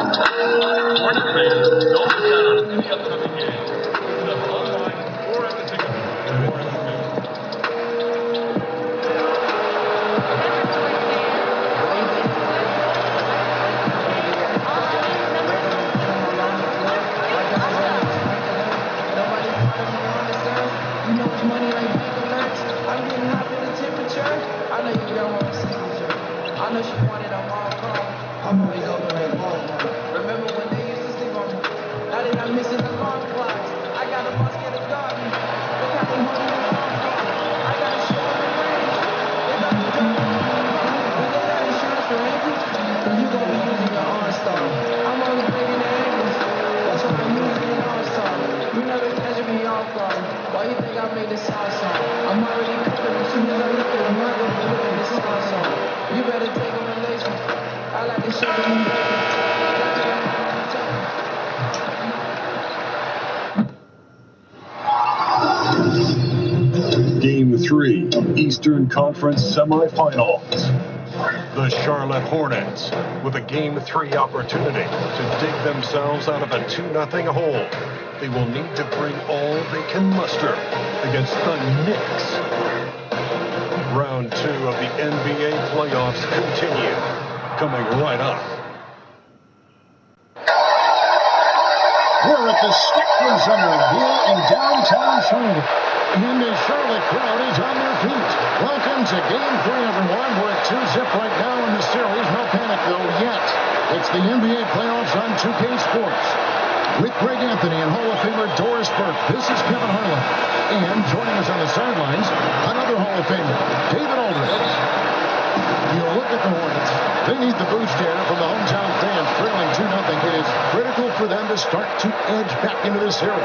Warning fans, don't miss out on any upcoming games. Visit us online or at the ticket booth. I know she wanted a long call. I'm always open like Walmart. Remember when they used to sleep on me? Now that I'm missing the long clocks. I got a musket of garden. Look how they hold me in long car. I got a show in the range. They got me driving. When they got insurance for anything, you gon' be using your OnStar. I'm always breaking the angles. That's why I'm using an OnStar. You never catch me off guard. Why you think I made this sound song? I'm already cooking as soon as I look at them. I'm gonna be looking this sound song. You better take a relation. I like to show them Game 3, Eastern Conference Semifinals. The Charlotte Hornets, with a Game 3 opportunity to dig themselves out of a 2-0 hole. They will need to bring all they can muster against the Knicks. Round 2 of the NBA playoffs continue, coming right up. We're at the Steckman Center here in downtown Charlotte. And the Charlotte crowd is on their feet. Welcome to Game 3, everyone. We're at 2-0 right now in the series. No panic, though, yet. It's the NBA playoffs on 2K Sports. With Greg Anthony and Hall of Famer Doris Burke, this is Kevin Harlan. And joining us on the sidelines, another Hall of Famer, David Aldridge. You look at the Hornets. They need the boost here from the hometown fans, trailing 2-0. It is critical for them to start to edge back into this series.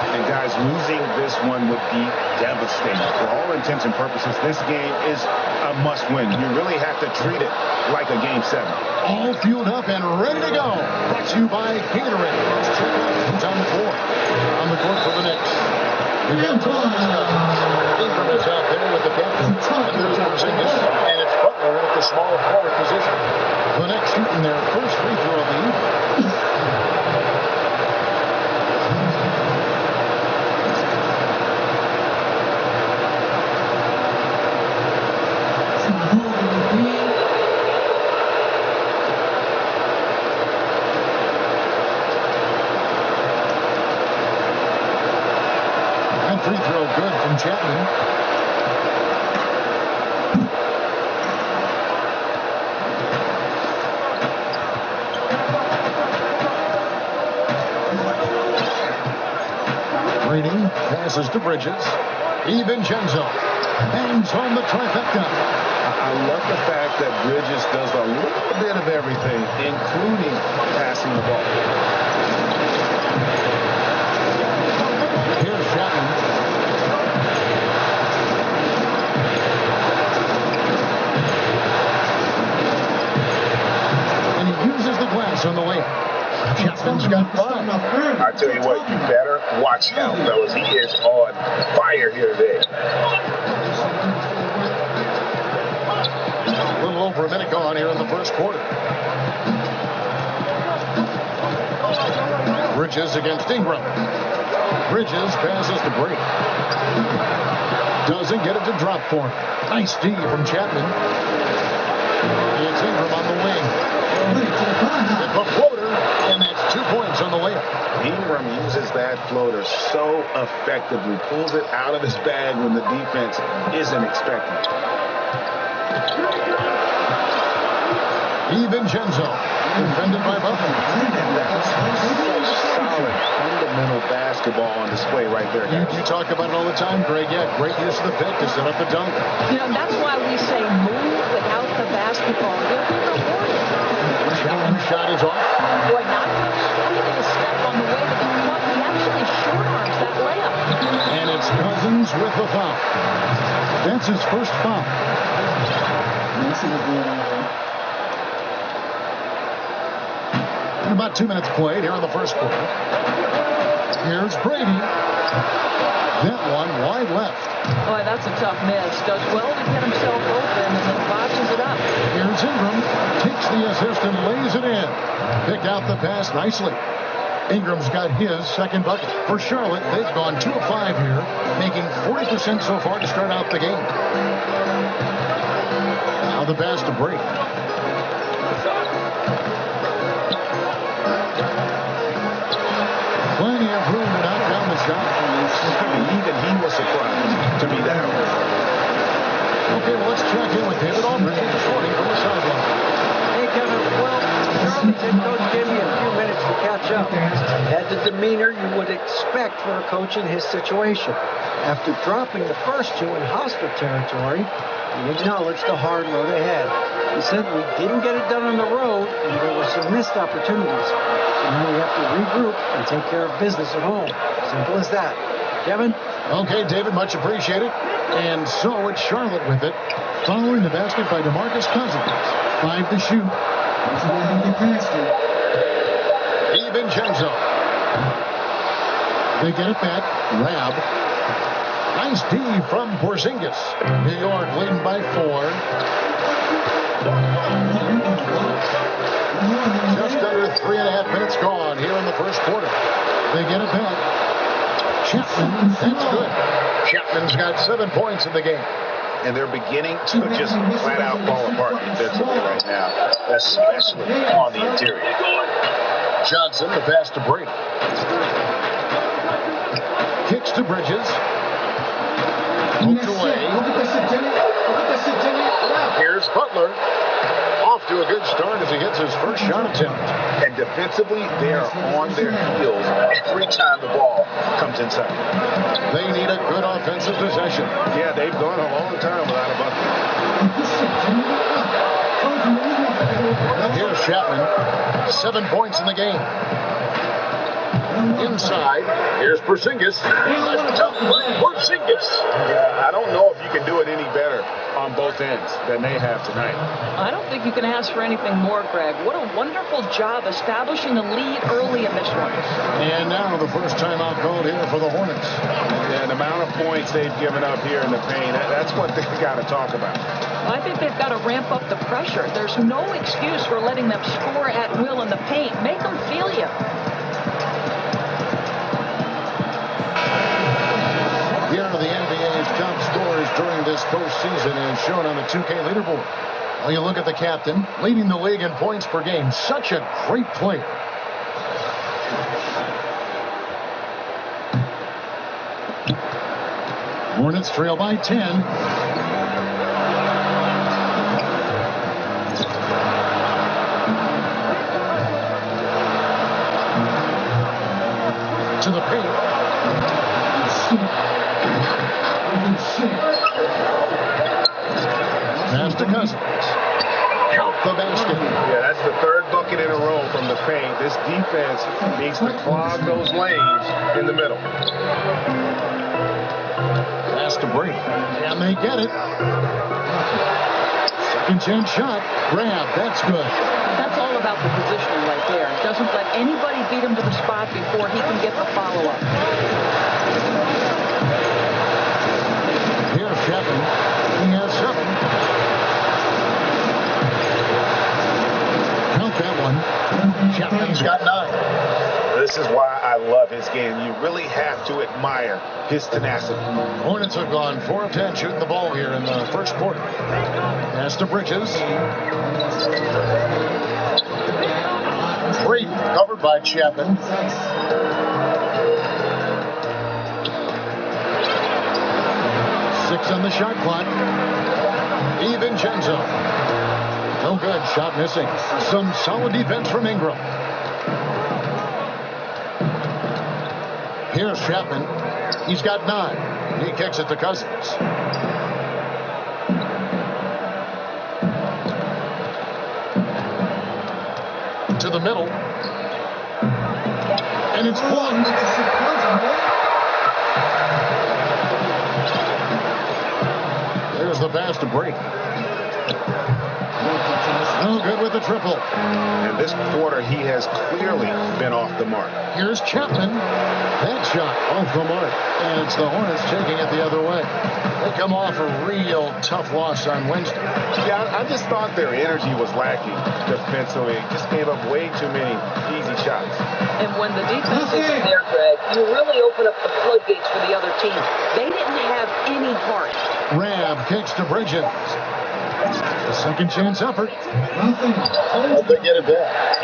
And guys, losing this one would be devastating. For all intents and purposes, this game is a must-win. You really have to treat it like a Game 7. All fueled up and ready to go. Brought to you by Gatorade. Let's check out who's on the court. On the court for the Knicks. We've got Ingram is out there with the captain. And there's Porzingis. And it's Butler at the small forward position. The Knicks shooting their first free throw lead. Free throw good from Chapman. Brady passes to Bridges. DiVincenzo hangs on the trifecta. I love the fact that Bridges does a little bit of everything, including passing the ball. Here's Chapman. And he uses the glass on the way. Chapman's got fun. I tell you what, you better watch him, fellas. He is on fire here today. A little over a minute gone here in the first quarter. Bridges against Ingram. Bridges passes to Brady. Doesn't get it to drop for him. Nice D from Chapman. It's Ingram on the wing. With the floater, and that's 2 points on the layup. Ingram uses that floater so effectively. Pulls it out of his bag when the defense isn't expecting it. DiVincenzo, defended by Butler. That's solid, fundamental basketball on display right there. You talk about it all the time, Greg. Yeah, great use of the pick to set up the dunk. You know, that's why we say move without the basketball. You'll be rewarded. Chapman's shot is off. Boy, not even a step on the way to the cup. He actually short arms that layup. And it's Cousins with the foul. That's his first foul. And about 2 minutes played here in the first quarter. Here's Brady. That one wide left. Boy, that's a tough miss. Does well to get himself open and then botches it up. Here's Ingram. Takes the assist and lays it in. Picked out the pass nicely. Ingram's got his second bucket. For Charlotte, they've gone 2 of 5 here, making 40% so far to start out the game. Now the pass to Brake. Plenty of room to knock down the shot. Even he was surprised to be that early. Okay, well, let's check in with David Aldridge this morning from the sideline. Hey, Kevin. Well, Charlotte's head coach gave me a few minutes to catch up. Had the demeanor you would expect for a coach in his situation. After dropping the first two in hostile territory, he acknowledged the hard road ahead. He said we didn't get it done on the road, and there were some missed opportunities. So now we have to regroup and take care of business at home. Simple as that. Kevin? Okay, David, much appreciated. And so it's Charlotte with it. Following the basket by DeMarcus Cousins. 5 to shoot. DiVincenzo. They get it back. Rab. Nice D from Porzingis. New York leading by 4. Just under 3.5 minutes gone here in the first quarter. They get it back. Chapman, that's good. Chapman's got 7 points in the game. And they're beginning to just flat out fall apart defensively right now, especially on the interior. Johnson, the pass to Brake. Kicks to Bridges. Poked away. Here's Butler. Off to a good start as he gets his first shot attempt. And defensively, they are on their heels every time the ball comes inside. They need a good offensive possession. Yeah, they've gone a long time without a bucket. Here's Chapman. 7 points in the game. Inside, here's Porzingis. Porzingis. Yeah, I don't know if you can do it any better on both ends than they have tonight. I don't think you can ask for anything more, Greg. What a wonderful job establishing the lead early in this one. And now the first timeout called here for the Hornets. And the amount of points they've given up here in the paint, that's what they got to talk about. I think they've got to ramp up the pressure. There's no excuse for letting them score at will in the paint. Make them feel you. Here are the NBA's top scorers during this postseason as shown on the 2K leaderboard. Well, you look at the captain, leading the league in points per game. Such a great player. Hornets trail by 10. To the paint. Pass to Cousins. Count the basket. Yeah, that's the third bucket in a row from the paint. This defense needs to clog those lanes in the middle. Pass to Brake. And they get it. Second chance shot. Grab. That's good. That's all about the positioning right there. It doesn't let anybody beat him to the spot before he can get the follow-up. Here's Chapman. He has 7. Count that one. Chapman's got 9. This is why I love his game. You really have to admire his tenacity. Hornets have gone 4 of 10 shooting the ball here in the first quarter. Pass to Bridges. Brake covered by Chapman. Six on the shot clock. DiVincenzo. No good. Shot missing. Some solid defense from Ingram. Here's Chapman. He's got 9. He kicks it to Cousins. To the middle. And it's blocked. There's the pass to Brake. No good with the triple. And this quarter, he has clearly been off the mark. Here's Chapman. That shot off the mark. And it's the Hornets taking it the other way. They come off a real tough loss on Wednesday. Yeah, I just thought their energy was lacking defensively. Just gave up way too many easy shots. And when the defense isn't there, Greg, you really open up the floodgates for the other team. They didn't have any heart. Rab kicks to Bridges. A second chance effort. Hope they get it back.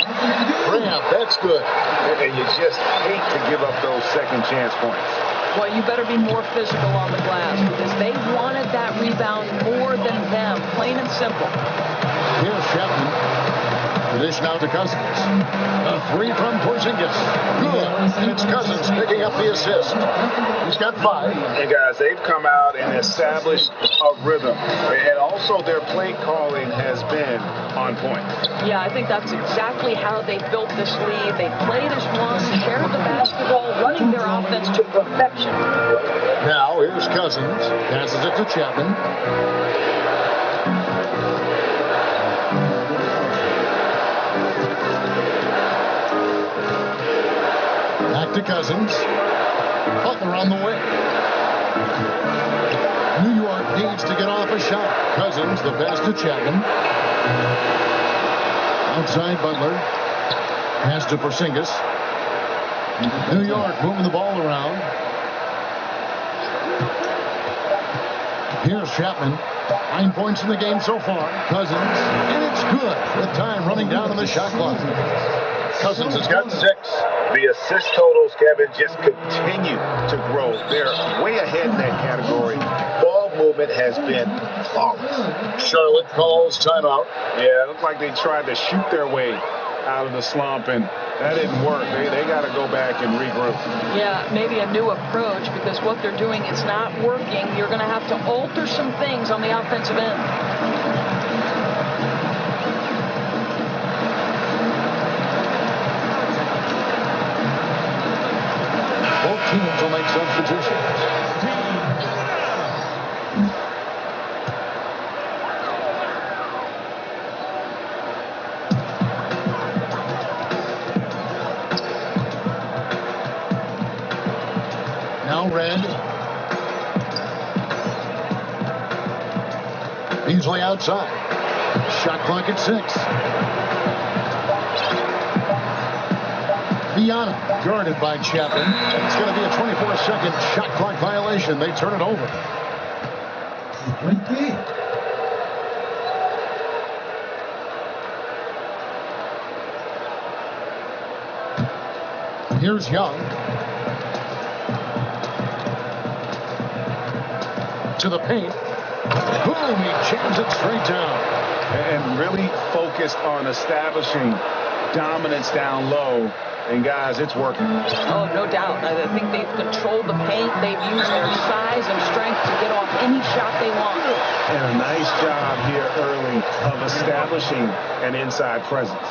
Rab, that's good. And you just hate to give up those second chance points. Well, you better be more physical on the glass because they wanted that rebound more than them, plain and simple. Here's Chapman. The dish now to Cousins. A three from Porzingis. Good. And it's Cousins picking up the assist. He's got 5. Hey, guys, they've come out and established a rhythm. And also their play calling has been on point. Yeah, I think that's exactly how they built this lead. They played as one, shared the basketball, running their offense to perfection. Now, here's Cousins. Passes it to Chapman. Back to Cousins. Butler on the way. New York needs to get off a shot. Cousins, the pass to Chapman. Outside Butler. Pass to Porzingis. New York moving the ball around. Here's Chapman. 9 points in the game so far. Cousins. And it's good. With time running down on the shot clock. Cousins has got 6. The assist totals, Kevin, just continue to grow. They're way ahead in that category. Ball movement has been flawless. Charlotte calls timeout. Yeah, it looks like they tried to shoot their way out of the slump, and that didn't work. They got to go back and regroup. Yeah, maybe a new approach because what they're doing is not working. You're going to have to alter some things on the offensive end. Both teams will make substitutions. Now Red. Beasley outside. Shot clock at 6. Viana guarded by Chapman. It's going to be a 24-second shot clock violation. They turn it over. Here's Young. To the paint. Boom, he jams it straight down. And really focused on establishing dominance down low. And guys, it's working. Oh, no doubt. I think they've controlled the paint. They've used their size and strength to get off any shot they want. And a nice job here early of establishing an inside presence.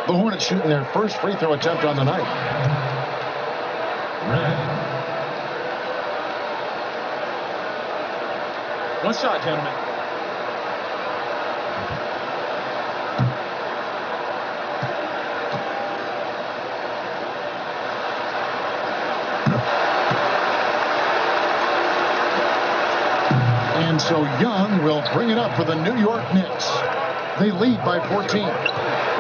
The Hornets shooting their first free throw attempt on the night. One shot, gentlemen. And so Young will bring it up for the New York Knicks. They lead by 14.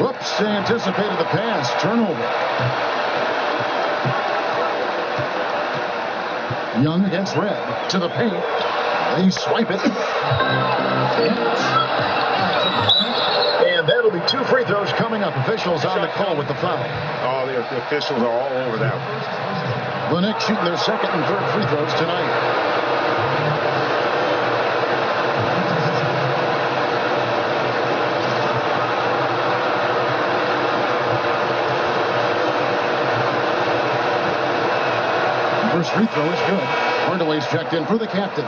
Whoops, they anticipated the pass. Turnover. Young against Red. To the paint. They swipe it. And that'll be 2 free throws coming up. Officials on the call with the foul. Oh, the officials are all over that one. The Knicks shooting their second and third free throws tonight. First free throw is good. Hardaway's checked in for the captain.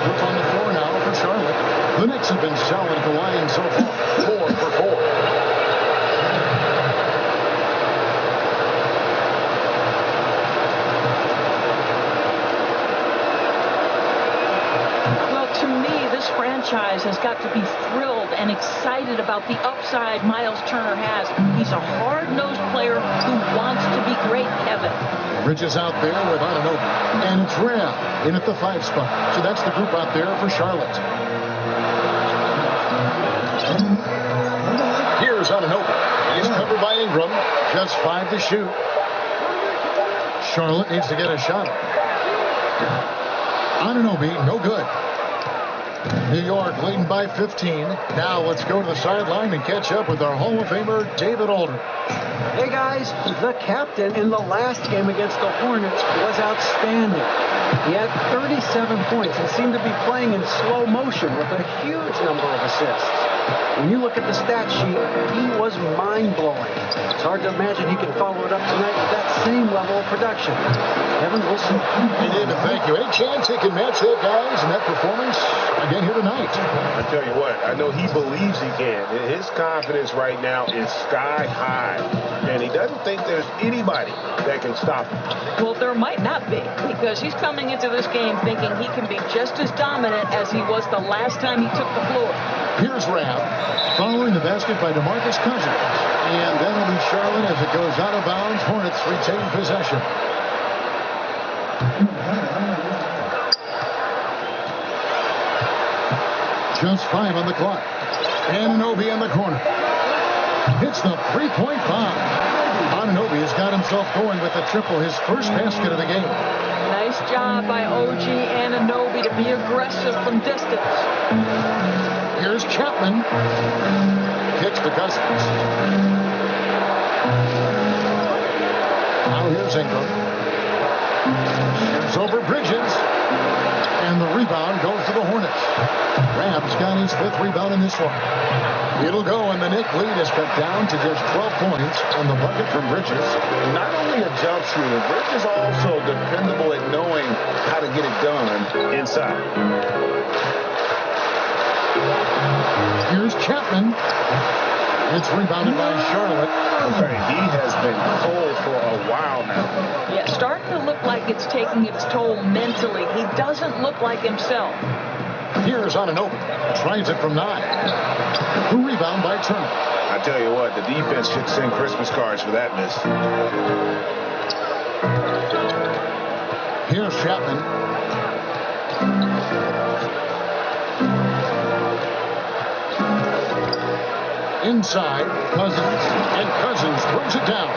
Puts on the floor now for Charlotte. The Knicks have been solid at the line so far. 4 for 4. franchise has got to be thrilled and excited about the upside Miles Turner has. He's a hard-nosed player who wants to be great, Kevin. Bridges out there with Ananobi. And it's Ram in at the 5 spot. So that's the group out there for Charlotte. Here's Ananobi. He's covered by Ingram. Just 5 to shoot. Charlotte needs to get a shot. Ananobi, no good. New York leading by 15. Now let's go to the sideline and catch up with our Hall of Famer, David Alder. Hey guys, the captain in the last game against the Hornets was outstanding. He had 37 points and seemed to be playing in slow motion with a huge number of assists. When you look at the stat sheet, he was mind-blowing. It's hard to imagine he can follow it up tonight with that same level of production. Evan, we'll see. David, thank you. Any chance he can match that, guys, in that performance again here tonight? I tell you what, I know he believes he can. His confidence right now is sky high, and he doesn't think there's anybody that can stop him. Well, there might not be, because he's coming into this game thinking he can be just as dominant as he was the last time he took the floor. Here's Rab, following the basket by DeMarcus Cousins. And that'll be Charlotte as it goes out of bounds. Hornets retain possession. Just 5 on the clock. Ananobi in the corner. Hits the 3-point bomb. Ananobi has got himself going with a triple, his first basket of the game. Nice job by OG Ananobi to be aggressive from distance. Here's Chapman. Kicks to Cousins. Now here's Ingram. Shoots over Bridges. And the rebound goes to the Hornets. Rab's got his 5th rebound in this one. It'll go, and the Knick lead is cut down to just 12 points on the bucket from Bridges. Not only a jump shooter, Bridges also dependable at knowing how to get it done inside. Here's Chapman. It's rebounded by Charlotte. Okay, he has been cold for a while now. Yeah, starting to look like it's taking its toll mentally. He doesn't look like himself. Here's Ananobi. Tries it from 9. The rebound by Turner. I tell you what, the defense should send Christmas cards for that miss. Here's Chapman. Inside, Cousins, and Cousins throws it down.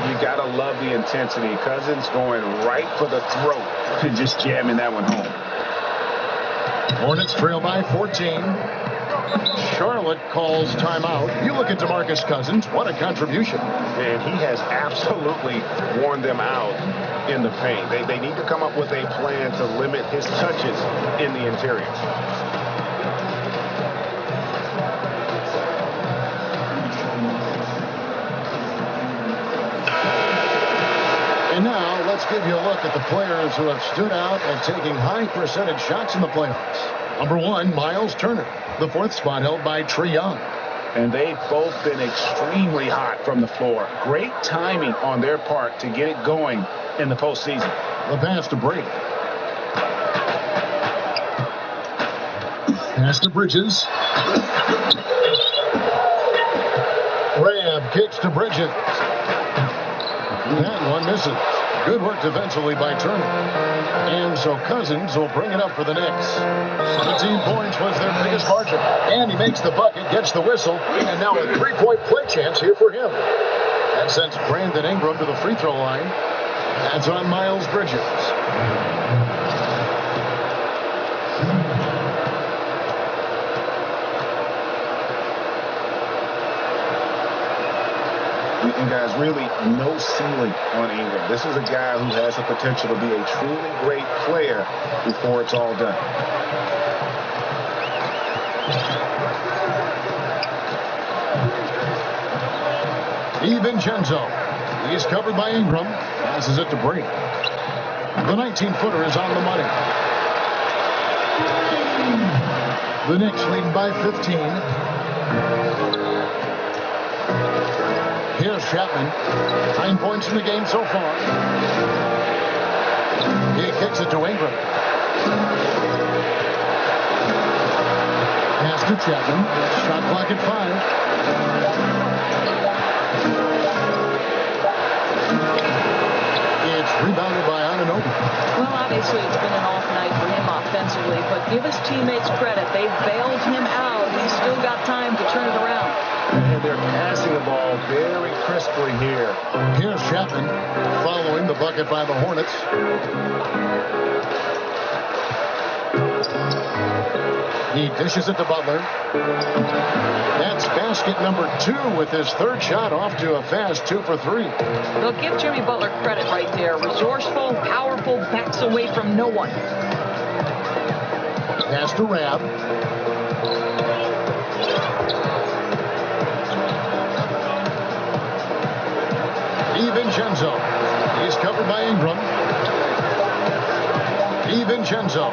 You got to love the intensity. Cousins going right for the throat and just jamming that one home. Hornets trail by 14. Charlotte calls timeout. You look at DeMarcus Cousins. What a contribution. And he has absolutely worn them out in the paint. They need to come up with a plan to limit his touches in the interior. And now let's give you a look at the players who have stood out and taking high percentage shots in the playoffs. Number 1, Miles Turner. The 4th spot held by Trae Young. And they've both been extremely hot from the floor. Great timing on their part to get it going in the postseason. The pass to Brady. Pass to Bridges. Rab kicks to Bridges. That one misses. Good work defensively by Turner. And so Cousins will bring it up for the Knicks. 17 points was their biggest margin. And he makes the bucket, gets the whistle, and now a 3-point play chance here for him. That sends Brandon Ingram to the free throw line. That's on Miles Bridges. And guys, really no ceiling on Ingram. This is a guy who has the potential to be a truly great player before it's all done. DiVincenzo. He's covered by Ingram. Passes it to Brady. The 19-footer is on the money. The Knicks lead by 15. Here's Chapman. 9 points in the game so far. He kicks it to Ingram. It's to Chapman. Shot clock at 5. It's rebounded by Anunoby. Well, obviously it's been an off night for him offensively, but give his teammates credit. They bailed him out. He's still got time to turn it around. And they're passing the ball very crisply here. Here's Chapman following the bucket by the Hornets. He dishes it to Butler. That's basket number 2 with his third shot, off to a fast 2 for 3. They'll give Jimmy Butler credit right there. Resourceful, powerful, backs away from no one. Pass to Rab. DiVincenzo. He's covered by Ingram. DiVincenzo.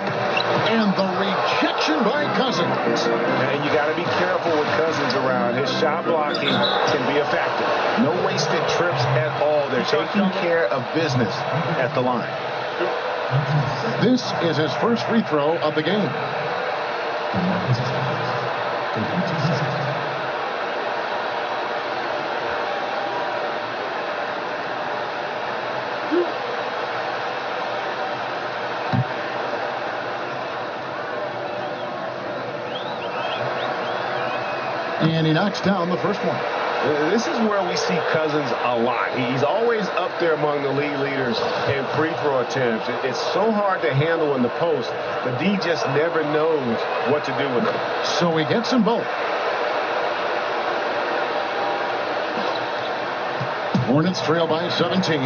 And the rejection by Cousins. And you got to be careful with Cousins around. His shot blocking can be a factor. No wasted trips at all. They're taking care of business at the line. This is his first free throw of the game. And he knocks down the first one. This is where we see Cousins a lot. He's always up there among the league leaders in free throw attempts. It's so hard to handle in the post, but D just never knows what to do with it. So he gets them both. Hornets trail by 17.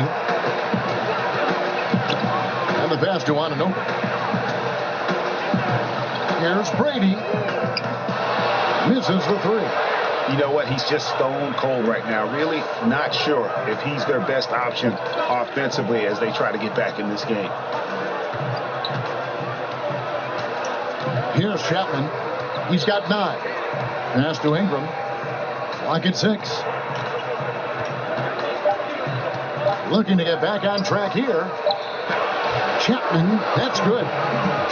And the pass to Anunoby. Here's Brady. Misses the 3. You know what? He's just stone cold right now. Really not sure if he's their best option offensively as they try to get back in this game. Here's Chapman. He's got 9. Pass to Ingram. Clock at 6. Looking to get back on track here. Chapman, that's good.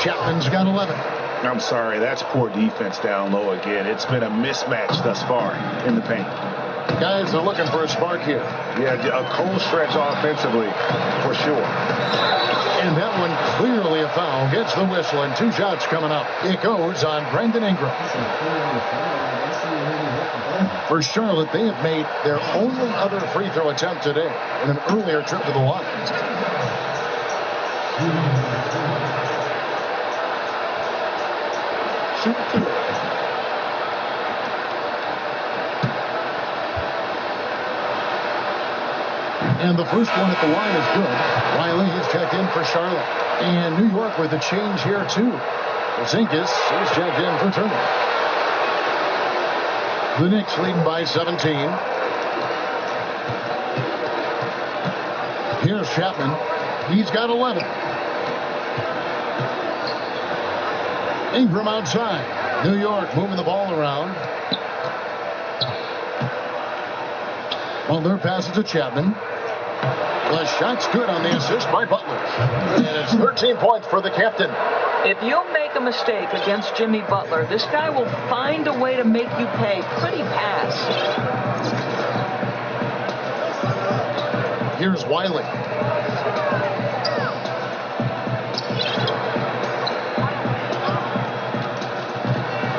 Chapman's got 11. I'm sorry, that's poor defense down low again. It's been a mismatch thus far in the paint. Guys are looking for a spark here. Yeah, a cold stretch offensively, for sure. And that one clearly a foul. Gets the whistle, and 2 shots coming up. It goes on Brandon Ingram. For Charlotte, they have made their only other free throw attempt today in an earlier trip to the line. And the first one at the line is good. Riley has checked in for Charlotte. And New York with a change here, too. Zinkas is checked in for Turner. The Knicks leading by 17. Here's Chapman. He's got 11. Ingram outside. New York moving the ball around. Butler passes to Chapman. The shot's good on the assist by Butler. And it's 13 points for the captain. If you make a mistake against Jimmy Butler, this guy will find a way to make you pay. Pretty pass. Here's Wiley.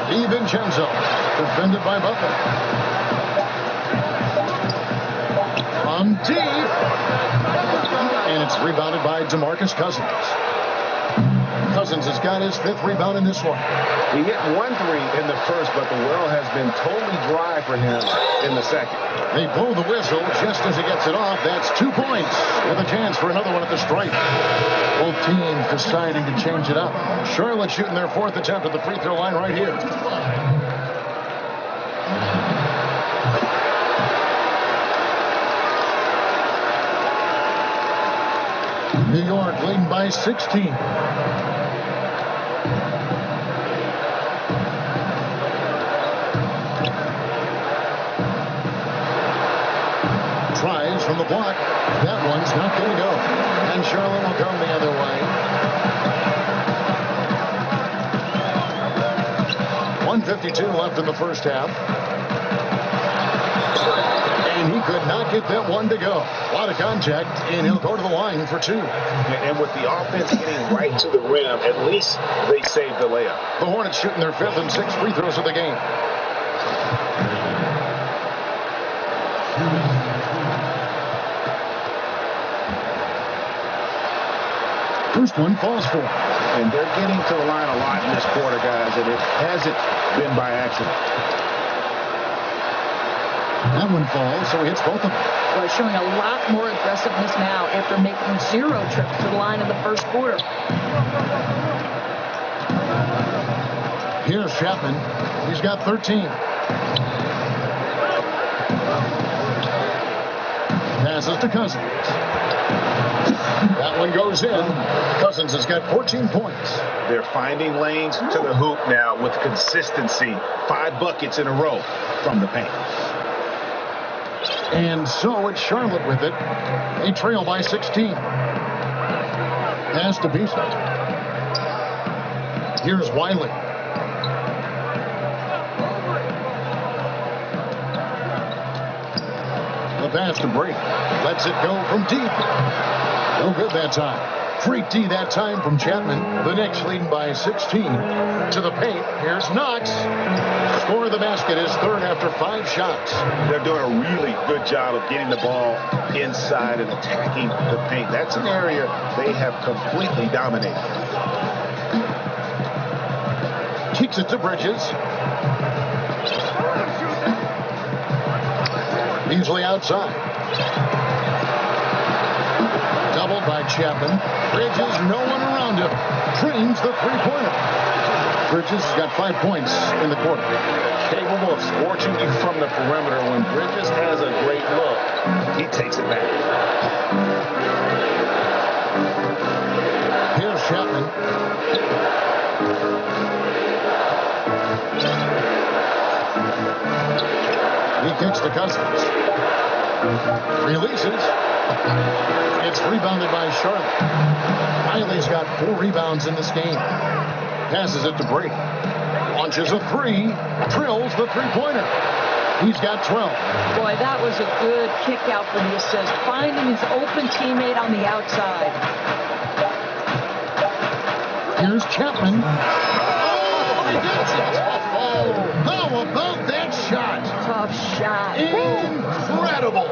DiVincenzo, defended by Butler. On deep. And it's rebounded by DeMarcus Cousins. Cousins has got his 5th rebound in this one. He hit 1 3 in the first, but the well has been totally dry for him in the second. They blow the whistle just as he gets it off. That's 2 points with a chance for another one at the stripe. Both teams deciding to change it up. Charlotte shooting their 4th attempt at the free throw line right here. New York leading by 16. Tries from the block. That one's not going to go. And Charlotte will come the other way. 1:52 left in the first half. And he could not get that one to go. A lot of contact, and he'll go to the line for 2. And with the offense getting right to the rim, at least they saved the layup. The Hornets shooting their 5th and 6th free throws of the game. First one falls for him. And they're getting to the line a lot in this quarter, guys, and it hasn't been by accident. That one falls, so he hits both of them. Well, showing a lot more aggressiveness now after making 0 trips to the line in the first quarter. Here's Chapman. He's got 13. Passes to Cousins. That one goes in. Cousins has got 14 points. They're finding lanes to the hoop now with consistency. 5 buckets in a row from the paint. And so it's Charlotte with it. They trail by 16. Pass to Beasley. Here's Wiley. The pass to Brady. Lets it go from deep. No good that time. Free D that time from Chapman. The Knicks leading by 16. To the paint. Here's Knox. Score of the basket is 3rd after 5 shots. They're doing a really good job of getting the ball inside and attacking the paint. That's an area they have completely dominated. Kicks it to Bridges. Beasley outside. Doubled by Chapman. Bridges, no one around him. Drains the three-pointer. Bridges has got 5 points in the quarter. Capable of scorching you from the perimeter. When Bridges has a great look, he takes it back. Here's Chapman. He kicks to Cousins. Releases. It's rebounded by Charlotte. Riley's got 4 rebounds in this game. Passes it to Brady. Launches a 3. Drills the three-pointer. He's got 12. Boy, that was a good kick out for the assist. Finding his open teammate on the outside. Here's Chapman. Oh, he gets it. Oh, how about that shot? Tough shot. Incredible.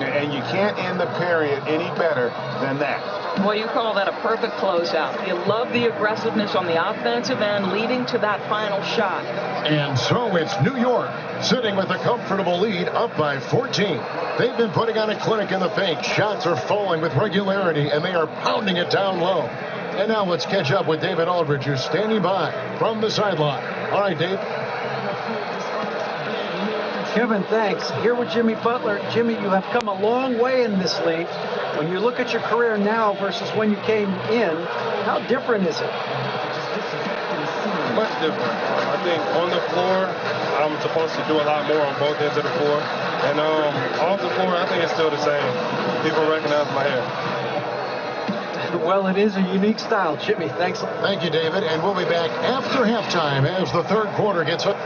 And you can't end the period any better than that. Well, you call that a perfect closeout. You love the aggressiveness on the offensive end leading to that final shot. And so it's New York sitting with a comfortable lead up by 14. They've been putting on a clinic in the paint. Shots are falling with regularity, and they are pounding it down low. And now let's catch up with David Aldridge, who's standing by from the sideline. All right, Dave. Kevin, thanks. Here with Jimmy Butler. Jimmy, you have come a long way in this league. When you look at your career now versus when you came in, how different is it? Much different. I think on the floor, I'm supposed to do a lot more on both ends of the floor. And off the floor, I think it's still the same. People recognize my hair. Well, it is a unique style. Jimmy, thanks. Thank you, David. And we'll be back after halftime as the third quarter gets up.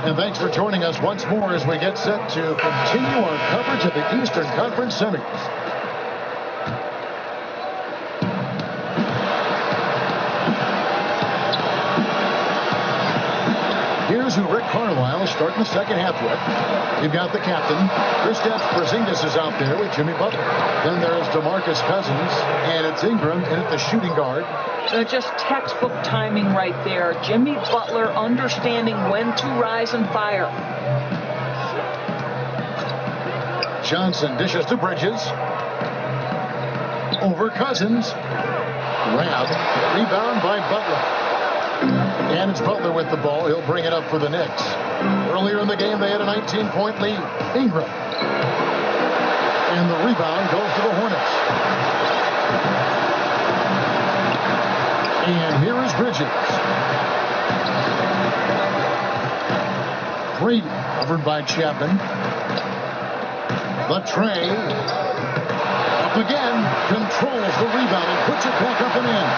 And thanks for joining us once more as we get set to continue our coverage of the Eastern Conference Semis. Here's who Rick Carlisle starting the second half with. You've got the captain. Kristaps Porzingis is out there with Jimmy Butler. Then there's DeMarcus Cousins, and it's Ingram in at the shooting guard. Just textbook timing right there. Jimmy Butler understanding when to rise and fire. Johnson dishes to Bridges. Over Cousins. Grab. Rebound by Butler. And it's Butler with the ball. He'll bring it up for the Knicks. Earlier in the game, they had a 19-point lead. Ingram. And the rebound goes to the Hornets. And here is Bridges. Brady covered by Chapman. The tray. Up again. Controls the rebound and puts it back up and in.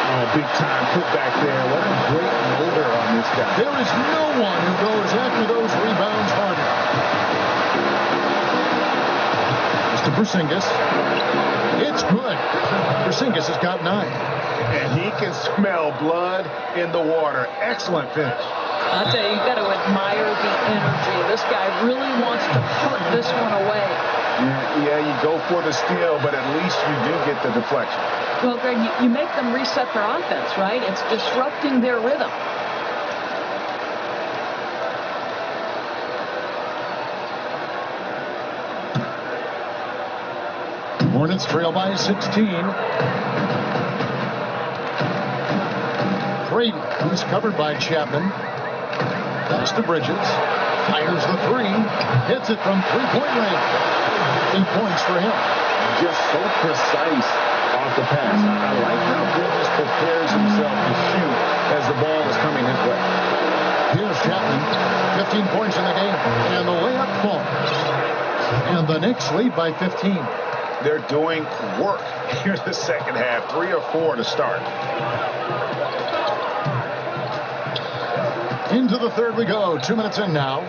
Oh, big time put back there. What a great motor on this guy. There is no one who goes after those rebounds harder. Mr. Porzingis. It's good. Porzingis has got 9. And he can smell blood in the water. Excellent finish. I'll tell you, you've got to admire the energy. This guy really wants to put this one away. Yeah, you go for the steal, but at least you do get the deflection. Well, Greg, you make them reset their offense, right? It's disrupting their rhythm. Hornets trail by 16. Brady, who's covered by Chapman. Pass to Bridges. Fires the 3. Hits it from three-point range. 8 points for him. Just so precise off the pass. I like how Bridges prepares himself to shoot as the ball is coming his way. Here's Chapman. 15 points in the game. And the layup falls. And the Knicks lead by 15. They're doing work here in the second half. 3 or 4 to start. Into the third we go. 2 minutes in now.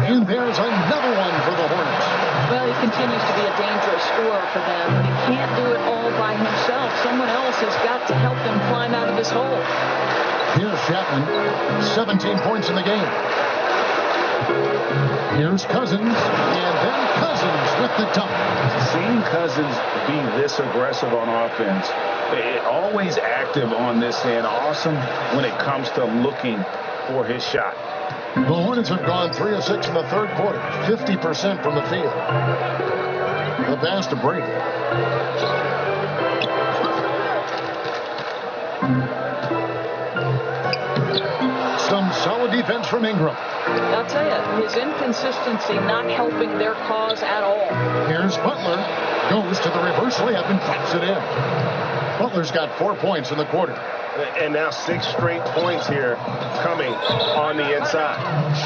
And there's another one for the Hornets. Well, he continues to be a dangerous scorer for them, but he can't do it all by himself. Someone else has got to help him climb out of this hole. Here's Chapman. 17 points in the game. Here's Cousins. And then Cousins with the dunk. Seeing Cousins be this aggressive on offense, always active on this end, awesome when it comes to looking for his shot. The Hornets have gone 3 of 6 in the third quarter, 50% from the field. The pass to Brady. Some solid defense from Ingram. I'll tell you, his inconsistency not helping their cause at all. Here's Butler. Goes to the reverse layup and drops it in. Butler's got 4 points in the quarter. And now 6 straight points here coming on the inside.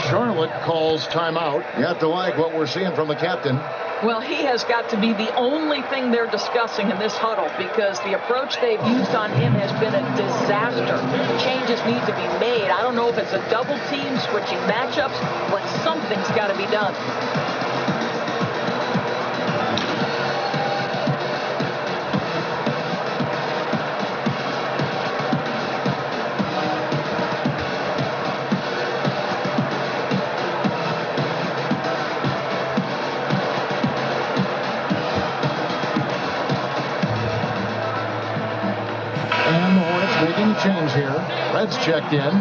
Charlotte calls timeout. You have to like what we're seeing from the captain. Well, he has got to be the only thing they're discussing in this huddle because the approach they've used on him has been a disaster. Changes need to be made. I don't know if it's a double team, switching matchups, but something's got to be done. Change here. Reds checked in.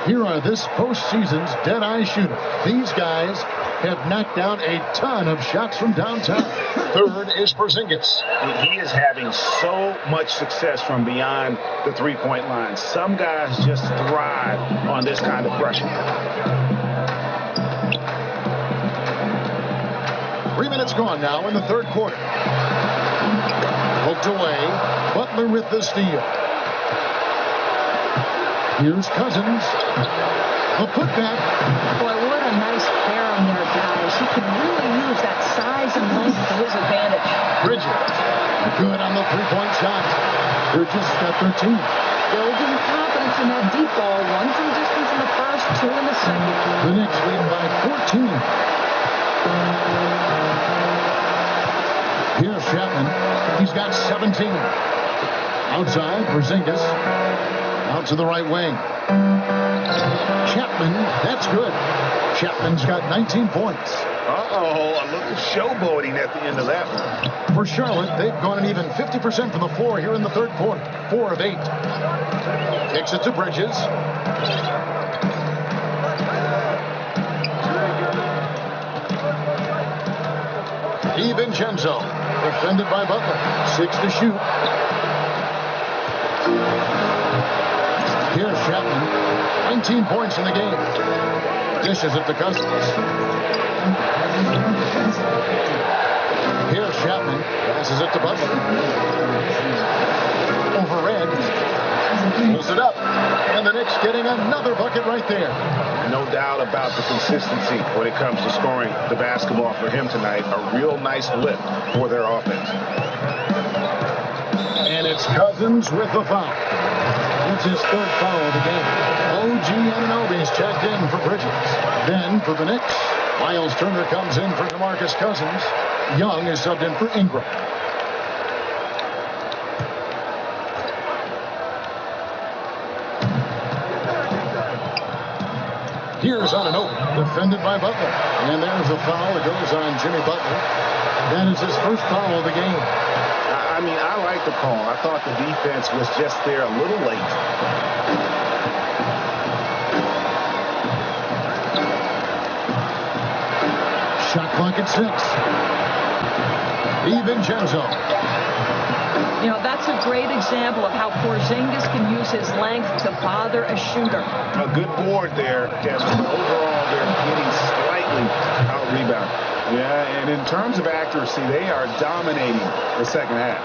Here are this postseason's dead-eye shooter. These guys have knocked down a ton of shots from downtown. Third is Porzingis. He is having so much success from beyond the three-point line. Some guys just thrive on this kind of pressure. 3 minutes gone now in the third quarter. Poked away. Butler with the steal. Here's Cousins. A putback. Boy, what a nice pair on there, guys. He can really use that size and length to his advantage. Bridges. Good on the three-point shot. Bridges got 13. Building confidence in that deep ball. 1 from distance in the first, 2 in the second. The Knicks lead by 14. Here's Chapman. He's got 17. Outside, Porzingis. Out to the right wing. Chapman, that's good. Chapman's got 19 points. Uh-oh, a little showboating at the end of that one. For Charlotte, they've gone an even 50% from the floor here in the third quarter. 4 of 8. Kicks it to Bridges. DiVincenzo, defended by Butler. 6 to shoot. Here's Chapman. 19 points in the game. Dishes it to Cousins. Here's Chapman. Passes it to Butler. Over Red. Pulls it up. And the Knicks getting another bucket right there. No doubt about the consistency when it comes to scoring the basketball for him tonight. A real nice lift for their offense. And it's Cousins with the foul. It's his third foul of the game. OG Anunoby's checked in for Bridges. Then for the Knicks, Miles Turner comes in for DeMarcus Cousins. Young is subbed in for Ingram. Here's Anunoby, defended by Butler. And there's a foul that goes on Jimmy Butler. That is his first foul of the game. I mean, I like the call. I thought the defense was just there a little late. Shot clock at 6. DiVincenzo. You know, that's a great example of how Porzingis can use his length to bother a shooter. A good board there, Kevin. Overall, they're getting slightly out-rebounded. Yeah, and in terms of accuracy, they are dominating the second half.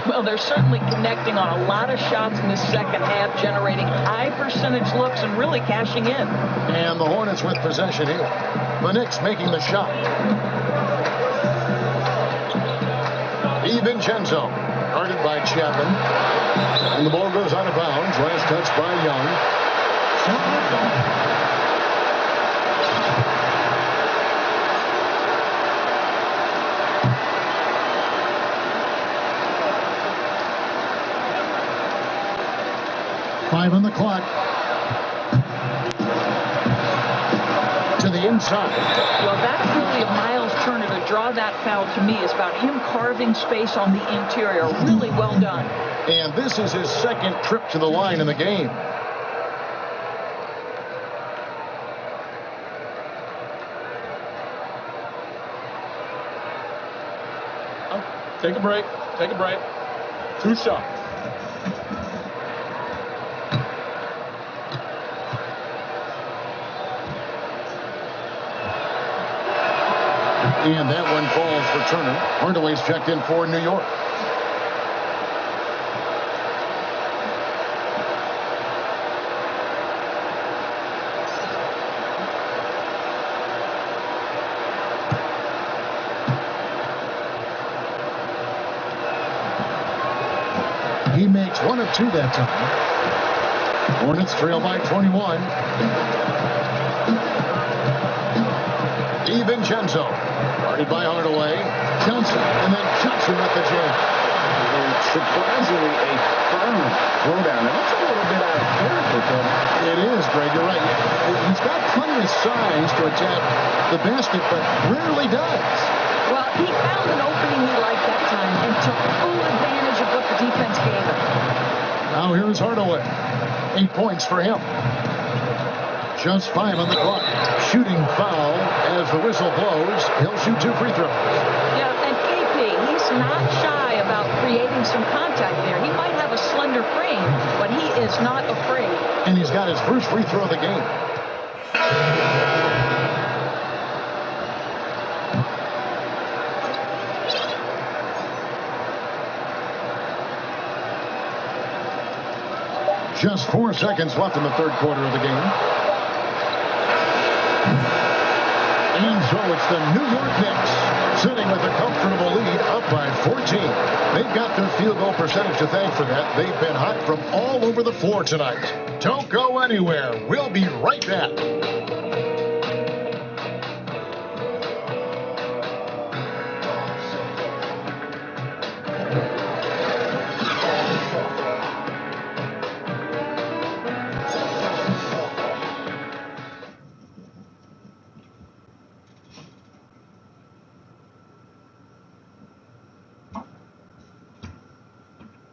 Well, they're certainly connecting on a lot of shots in the second half, generating high percentage looks and really cashing in. And the Hornets with possession here. The Knicks making the shot. DiVincenzo, guarded by Chapman. And the ball goes out of bounds. Last touch by Young. 5 on the clock. To the inside. Well, that's really of Miles Turner to draw that foul to me. Is about him carving space on the interior. Really well done. And this is his second trip to the line in the game. Oh, take a break. Take a break. 2 shots. And that one falls for Turner. Hardaway's checked in for New York. He makes 1 of 2 that time. Hornets trail by 21. DiVincenzo, guarded by Hardaway. Johnson, and then Johnson at the jam. Surprisingly, a firm throwdown. And that's a little bit out of character, Kevin. It is, Greg. You're right. He's got plenty of size to attack the basket, but rarely does. Well, he found an opening he liked that time and took full advantage of what the defense gave him. Now here's Hardaway. 8 points for him. Just 5 on the clock. Shooting foul as the whistle blows. He'll shoot 2 free throws. Yeah, and KP, he's not shy about creating some contact there. He might have a slender frame, but he is not afraid. And he's got his first free throw of the game. Just 4 seconds left in the third quarter of the game. And so it's the New York Knicks sitting with a comfortable lead up by 14. They've got their field goal percentage to thank for that. They've been hot from all over the floor tonight. Don't go anywhere. We'll be right back.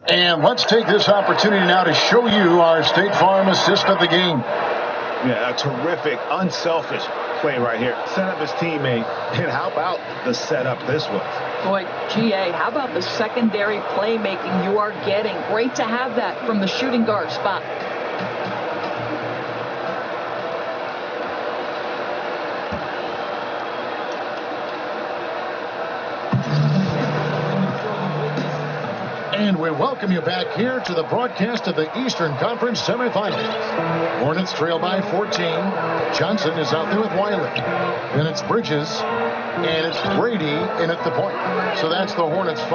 And let's take this opportunity now to show you our State Farm assist of the game. Yeah, a terrific, unselfish play right here. Set up his teammate. And how about the setup this was? Boy, GA, how about the secondary playmaking you are getting? Great to have that from the shooting guard spot. And And we welcome you back here to the broadcast of the Eastern Conference semifinals. Hornets trail by 14. Johnson is out there with Wiley. Then it's Bridges, and it's Brady in at the point. So that's the Hornets 5.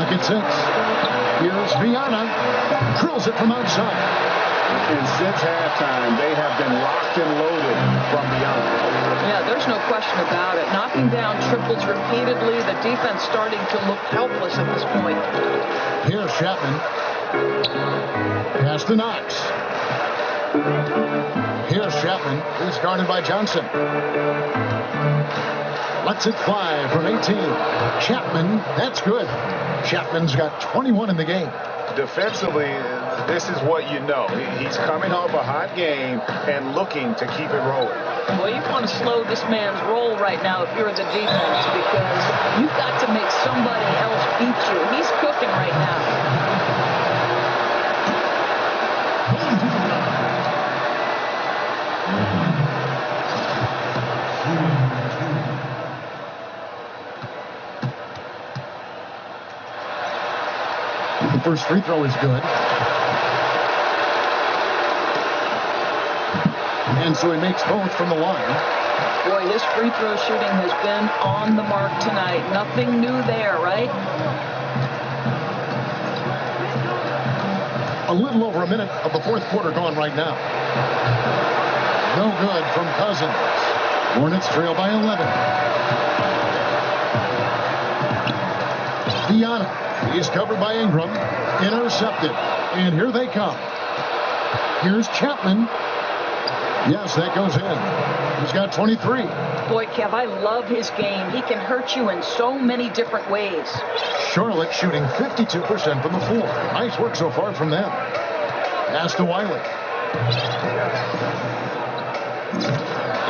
Pocket 6. Here's Viana. Drills it from outside. And since halftime, they have been locked and loaded from beyond. Yeah, there's no question about it. Knocking down triples repeatedly. The defense starting to look helpless at this point. Here's Chapman. Pass to Knox. Here's Chapman. He's guarded by Johnson. Lets it fly from 18. Chapman, that's good. Chapman's got 21 in the game. Defensively, this is what you know. He's coming off a hot game and looking to keep it rolling. Well, you want to slow this man's roll right now if you're the defense, because you've got to make somebody else beat you. He's cooking right now. The first free throw is good. And so he makes both from the line. Boy, his free throw shooting has been on the mark tonight. Nothing new there, right? A little over a minute of the fourth quarter gone right now. No good from Cousins. Hornets trail by 11. Viana. He's covered by Ingram. Intercepted. And here they come. Here's Chapman. Yes, that goes in. He's got 23. Boy, Kev, I love his game. He can hurt you in so many different ways. Charlotte shooting 52% from the floor. Nice work so far from them. Pass to Wiley.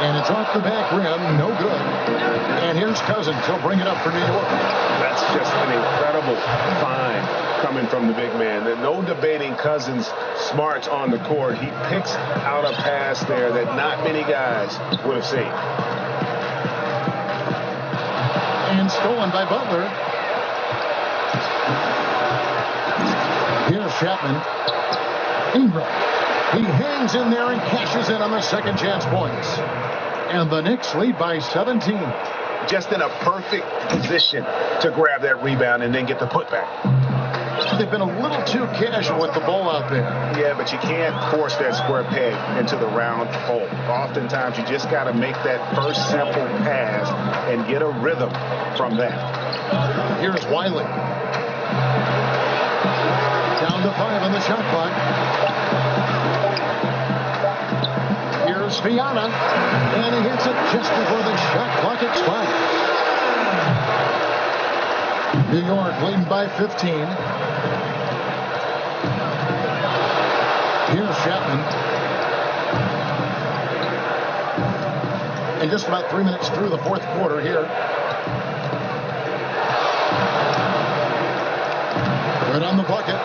And it's off the back rim. No good. And here's Cousins. He'll bring it up for New York. That's just an incredible find coming from the big man. No debating Cousins' smarts on the court. He picks out a pass there that not many guys would have seen. And stolen by Butler. Here's Chapman. Ingram. He hangs in there and cashes in on the second chance points. And the Knicks lead by 17. Just in a perfect position to grab that rebound and then get the putback. They've been a little too casual with the ball out there. Yeah, but you can't force that square peg into the round hole. Oftentimes, you just got to make that first simple pass and get a rhythm from that. Here's Wiley. Down to 5 on the shot clock. Here's Viana. And he hits it just before the shot clock expires. New York leading by 15. Here's Chapman. And just about 3 minutes through the fourth quarter here. Right on the bucket.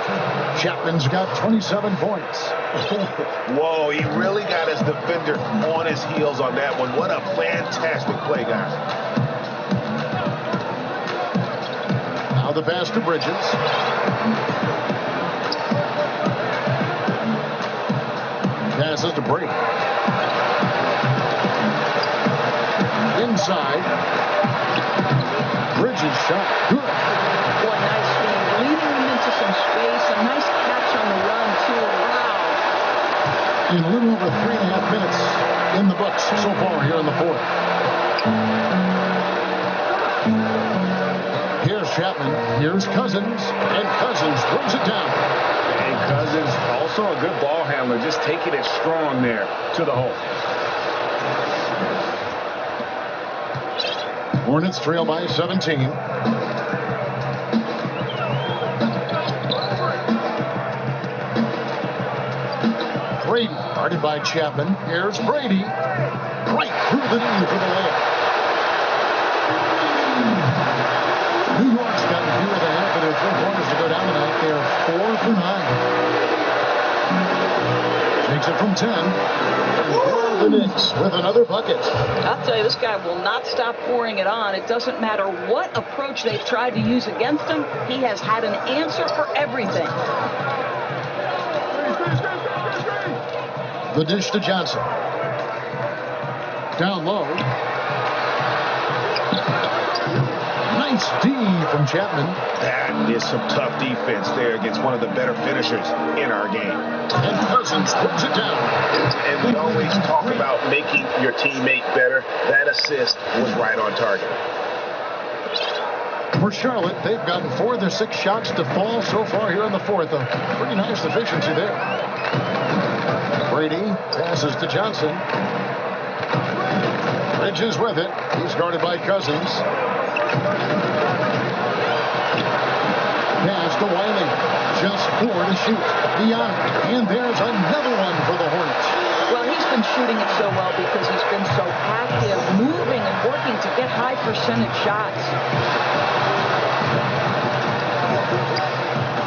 Chapman's got 27 points. Whoa, he really got his defender on his heels on that one. What a fantastic play, guys. Now the pass to Bridges. Passes to Brady. Inside. Bridges shot. Good. Boy, nice feed. Leading him into some space. A nice catch on the run, too. Wow. In a little over 3.5 minutes in the books so far here in the fourth. Here's Chapman. Here's Cousins. And Cousins throws it down. And Cousins, also a good ball handler, just taking it strong there to the hole. Hornets trail by 17. Brady, guarded by Chapman. Here's Brady. Right through the knee for the layup. New York's gotten fewer than half of their three-pointers to go down tonight. They are 4 for 9. Makes it from 10. And the Knicks with another bucket. I'll tell you, this guy will not stop pouring it on. It doesn't matter what approach they've tried to use against him. He has had an answer for everything. The dish to Johnson. Down low. Nice D from Chapman. That is some tough defense there against one of the better finishers in our game. And Cousins puts it down. And we always talk about making your teammate better. That assist was right on target. For Charlotte, they've gotten 4 of their 6 shots to fall so far here in the fourth. A pretty nice efficiency there. Brady passes to Johnson. Bridges with it. He's guarded by Cousins. Pass to Wiley. Just 4 to shoot. Beyond. And there's another one for the Hornets. Well, he's been shooting it so well because he's been so active, moving and working to get high percentage shots.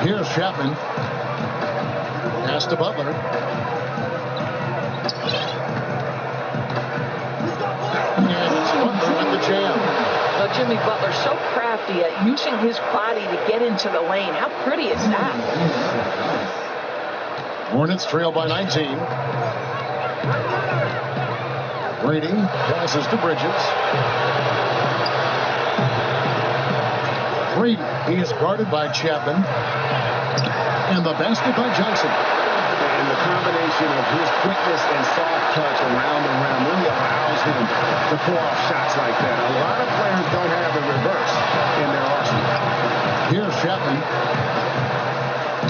Here's Chapman. Pass to Butler. And it's Butler with the jam. Well, Jimmy Butler so crafty at using his body to get into the lane. How pretty is that? Hornets trail by 19. Brady passes to Bridges. Brady, he is guarded by Chapman. And the basket by Johnson. And the combination of his quickness and soft touch around the rim really allows him to pull off shots like that. A lot of players don't have the reverse in their arsenal. Here's Chapman.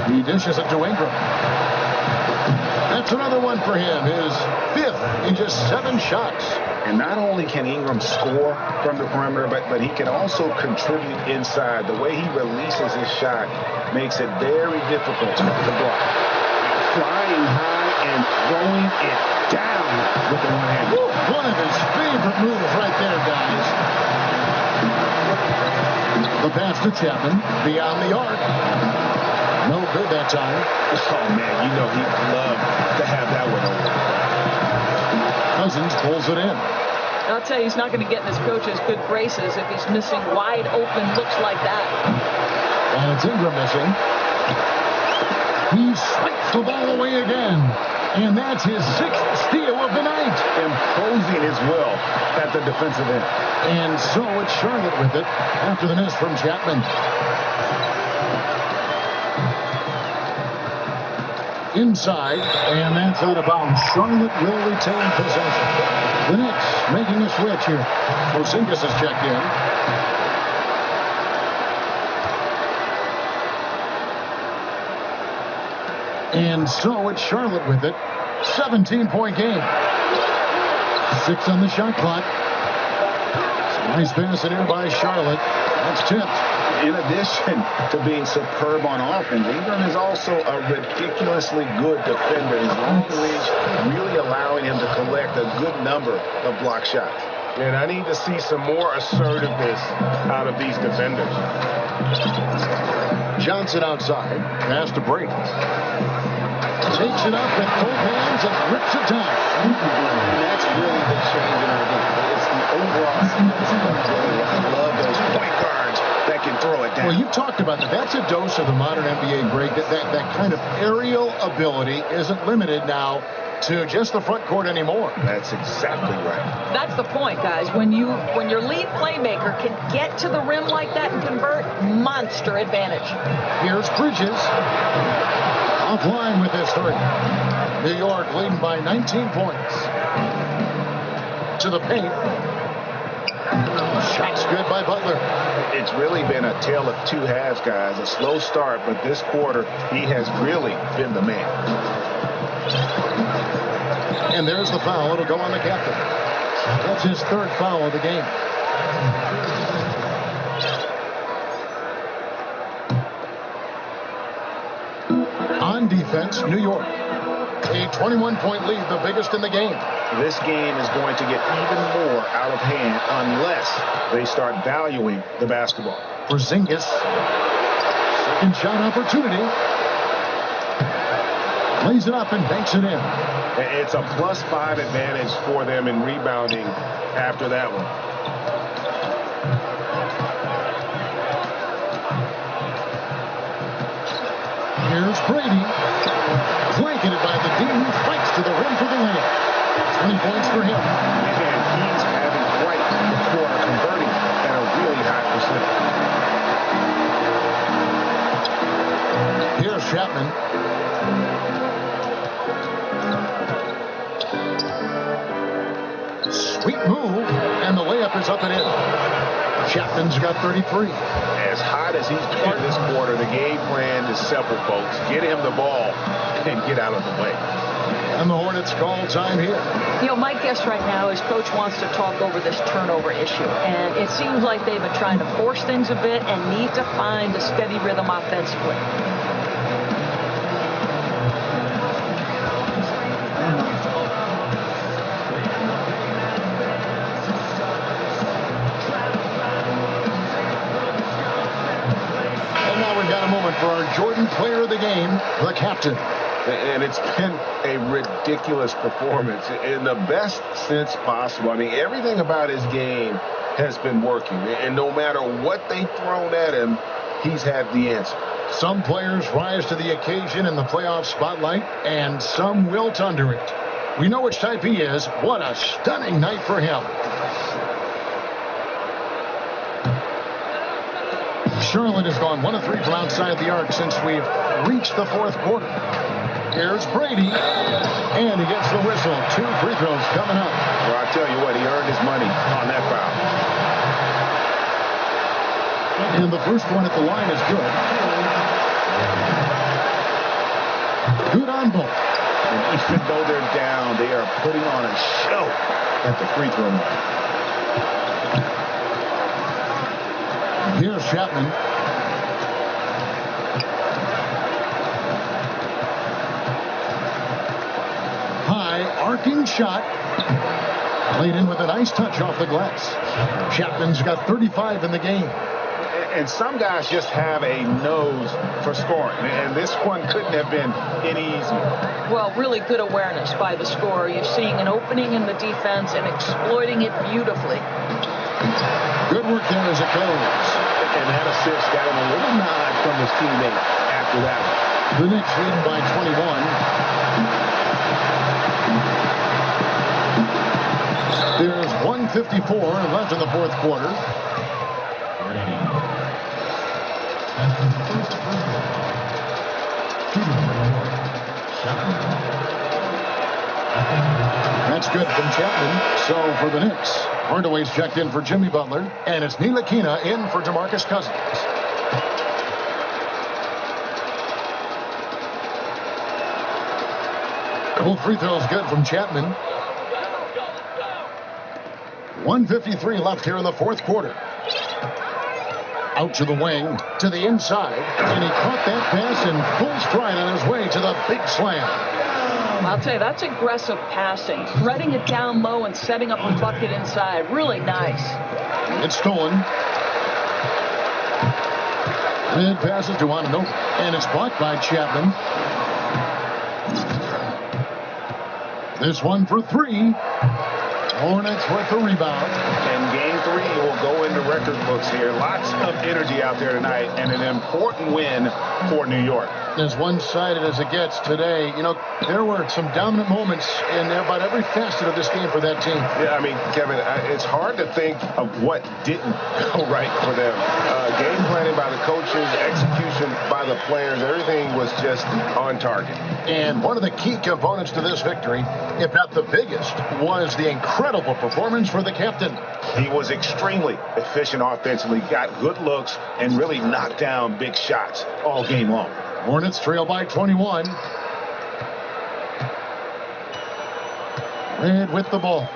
He dishes it to Ingram. That's another one for him. His 5th in just 7 shots. And not only can Ingram score from the perimeter, but he can also contribute inside. The way he releases his shot makes it very difficult to block. Flying high and throwing it down with the one hand. One of his favorite moves right there, guys. The pass to Chapman beyond the arc. No good that time. Oh, man, you know he'd love to have that one over. Cousins pulls it in. I'll tell you, he's not going to get in his coach's good graces if he's missing wide open looks like that. And it's Ingram missing. He swipes the ball away again. And that's his 6th steal of the night. Imposing as well at the defensive end. And so it's Charlotte with it after the miss from Chapman. Inside, and that's out of bounds. Charlotte will retain possession. The Knicks making a switch here. Porzingis has checked in. And so it's Charlotte with it. 17-point game. 6 on the shot clock. Nice pass in here by Charlotte. That's tipped. In addition to being superb on offense, Ingram is also a ridiculously good defender. His long range really allowing him to collect a good number of block shots. And I need to see some more assertiveness out of these defenders. Johnson outside. Pass to Brady. Takes it up with both hands and rips it down. And that's really the change in our game. It's the overall sense of play. I love those point guards that can throw it down. Well, you talked about that. That's a dose of the modern NBA break. That kind of aerial ability isn't limited now to just the front court anymore. That's exactly right. That's the point, guys. When your lead playmaker can get to the rim like that and convert, monster advantage. Here's Bridges. Offline with his 3. New York leading by 19 points. To the paint. Shots good by Butler. It's really been a tale of 2 halves, guys. A slow start, but this quarter, he has really been the man. And there's the foul. It'll go on the captain. That's his 3rd foul of the game. On defense, New York. A 21-point lead, the biggest in the game. This game is going to get even more out of hand unless they start valuing the basketball. Porzingis. Second shot opportunity. Lays it up and banks it in. It's a +5 advantage for them in rebounding after that one. Here's Brady. Blanketed by the D, who fights to the rim for the layup. 20 points for him. And he's having quite the quarter, converting at a really high percentage. Here's Chapman. Sweet move, and the layup is up and in. Chapman's got 33. As hot as he's been this quarter, the game plan is simple, folks. Get him the ball and get out of the way. And the Hornets call time here. You know, my guess right now is Coach wants to talk over this turnover issue. And it seems like they've been trying to force things a bit and need to find a steady rhythm offensively. For our Jordan player of the game, the captain. And it's been a ridiculous performance in the best sense possible. I mean, everything about his game has been working. And no matter what they've thrown at him, he's had the answer. Some players rise to the occasion in the playoff spotlight, and some wilt under it. We know which type he is. What a stunning night for him. Charlotte has gone 1 of 3 from outside the arc since we've reached the fourth quarter. Here's Brady, and he gets the whistle. 2 free throws coming up. Well, I'll tell you what, he earned his money on that foul. And the first one at the line is good. Good on both. And even though they're down, they are putting on a show at the free throw line. Here's Chapman. High arcing shot. Laid in with a nice touch off the glass. Chapman's got 35 in the game. And some guys just have a nose for scoring. And this one couldn't have been any easier. Well, really good awareness by the scorer. You're seeing an opening in the defense and exploiting it beautifully. Good work there as it goes. And that assist got him a little nod from his teammate after that one. The Knicks lead by 21. There's 1:54 left in the fourth quarter. That's good from Chapman. So for the Knicks, Hardaway's checked in for Jimmy Butler, and it's Ntilikina in for DeMarcus Cousins. Both free throws good from Chapman. 1:53 left here in the fourth quarter. Out to the wing, to the inside, and he caught that pass in full stride on his way to the big slam. I'll tell you, that's aggressive passing. Threading it down low and setting up a bucket inside. Really nice. It's stolen. Mid passes to Ananobi, and it's blocked by Chapman. This one for 3. Hornets with the rebound. And game 3 will go into record books here. Lots of energy out there tonight, and an important win for New York. As one-sided as it gets today, you know, there were some dominant moments in about every facet of this game for that team. Yeah, I mean, Kevin, it's hard to think of what didn't go right for them. Game planning by the coaches, execution by the players, everything was just on target. And one of the key components to this victory, if not the biggest, was the incredible performance for the captain. He was extremely efficient offensively, got good looks, and really knocked down big shots all game long. Hornets trail by 21. Red with the ball.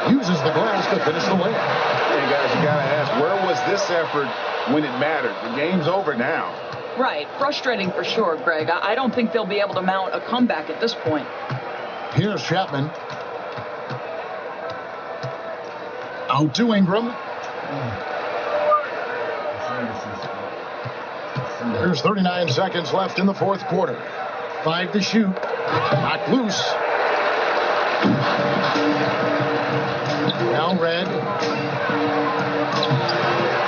Uses the glass to finish the layup. Hey, guys, you got to ask, where was this effort when it mattered? The game's over now. Right. Frustrating for sure, Greg. I don't think they'll be able to mount a comeback at this point. Here's Chapman. Out to Ingram. There's 39 seconds left in the fourth quarter. 5 to shoot. Knocked loose. Now Red.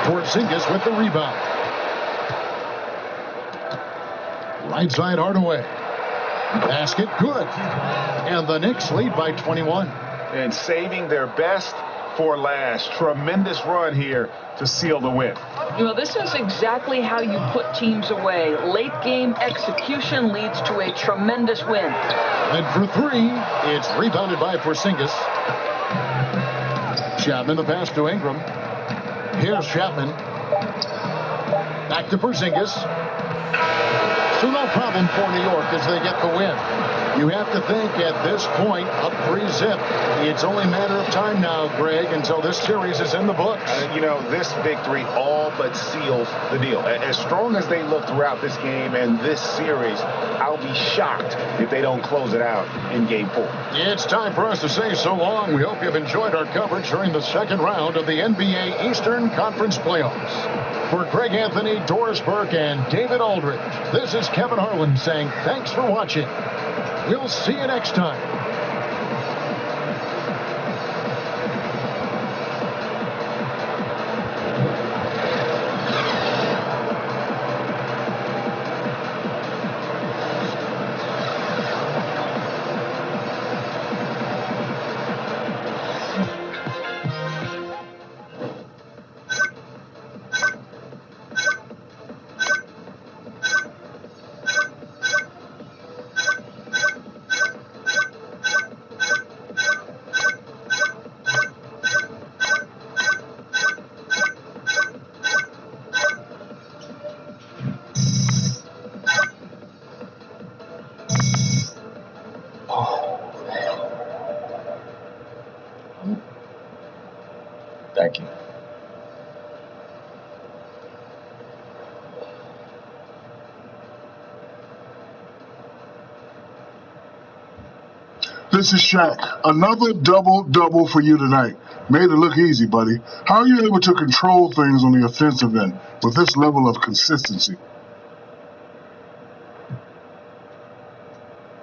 Porzingis with the rebound. Right side Hardaway. Basket good. And the Knicks lead by 21. And saving their best for last. Tremendous run here to seal the win. You know, this is exactly how you put teams away. Late game execution leads to a tremendous win. And for three, it's rebounded by Porzingis. Chapman the pass to Ingram. Here's Chapman. Back to Porzingis. So no problem for New York as they get the win. You have to think at this point, up 3-zip. It's only a matter of time now, Greg, until this series is in the books. You know, this victory all but seals the deal. As strong as they look throughout this game and this series, I'll be shocked if they don't close it out in Game 4. It's time for us to say so long. We hope you've enjoyed our coverage during the second round of the NBA Eastern Conference Playoffs. For Greg Anthony, Doris Burke, and David Aldridge, this is Kevin Harlan saying thanks for watching. We'll see you next time. Thank you. This is Shaq. Another double-double for you tonight. Made it look easy, buddy. How are you able to control things on the offensive end with this level of consistency?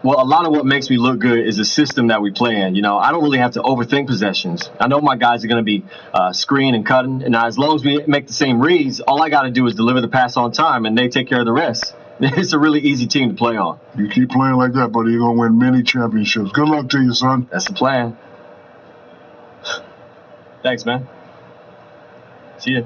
Well, a lot of what makes me look good is the system that we play in. You know, I don't really have to overthink possessions. I know my guys are going to be screening and cutting. And as long as we make the same reads, all I got to do is deliver the pass on time, and they take care of the rest. It's a really easy team to play on. You keep playing like that, buddy, you're going to win many championships. Good luck to you, son. That's the plan. Thanks, man. See ya.